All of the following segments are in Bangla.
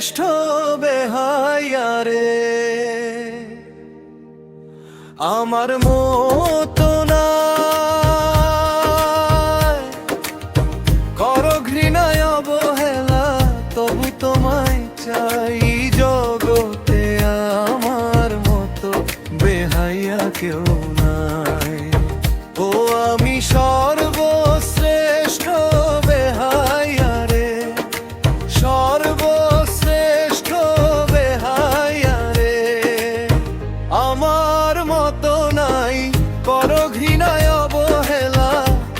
শ্রেষ্ঠ বেহাইয়া রে। আমার মতো না করো ঘৃণায় অবহেলা, তবু তোমায় চাই জগতে আমার মতো বেহাইয়া কেউ নাই। ও আমি সর্বশ্রেষ্ঠ বেহাইয়া রে, সর্বশ্রেষ্ঠ বেহাইয়া রে। আমার মতো নাই করো ঘৃণায় অবহেলা,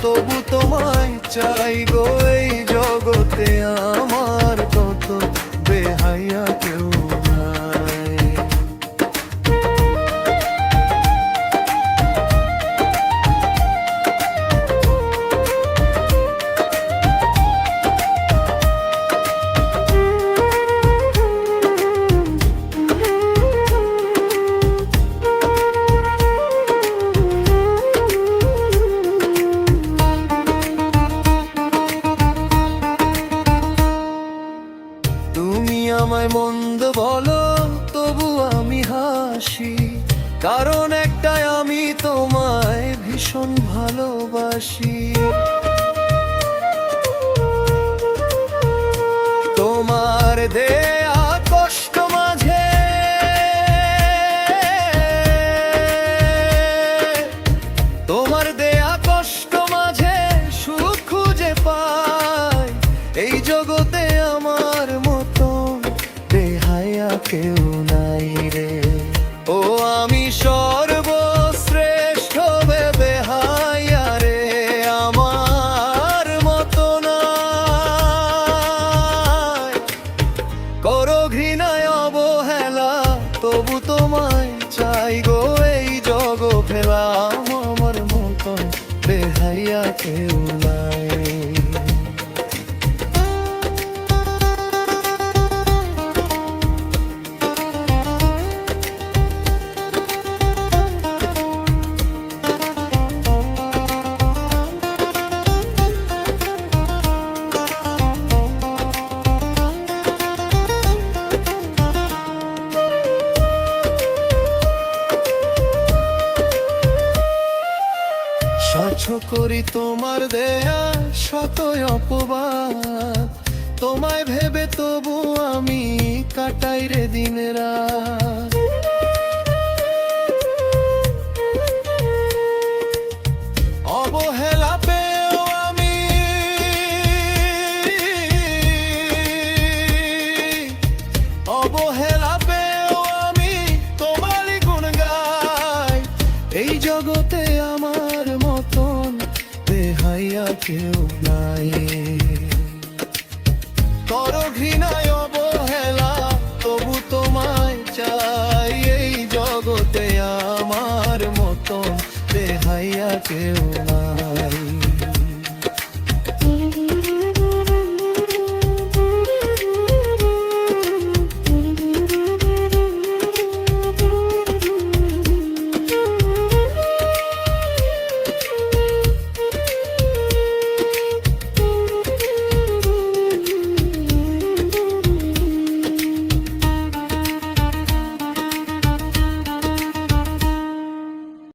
তবু তোমায় চাই গো এই জগতে আমার কত বেহাইয়া কেউ নাই। আমায় মন্দ বলো তবু আমি হাসি, কারণ একটাই আমি তোমায় ভীষণ ভালোবাসি। তোমার দেয়া কষ্ট মাঝে তোমার দেয়া কষ্ট মাঝে সুখ খুঁজে পাই, এই জগতে আমার মতো বেহাইয়া কেউ নাই রে। ও আমি সর্বশ্রেষ্ঠ বেহাইয়া রে, আমার মতো নাই করো ঘৃণায় অবহেলা, তবু তোমায় চাই গো এই জগ ফেলা। আমার মতো বেহাইয়া কেউ নাই। সহ্য করি তোমার দেয়া শত অপবাদ, তোমায় ভেবে তবু আমি কাটাই রে দিন রাত। অবহেলা পেয়েও আমি অবহেলা পেয়েও আমি তোমারই গুণ গাই, এই জগতে আমার মতন বেহাইয়া কেউ নাই। করো ঘৃণায় অবহেলা, তবু তোমায় চাই এই জগতে আমার মতন বেহাইয়া কেউ নাই।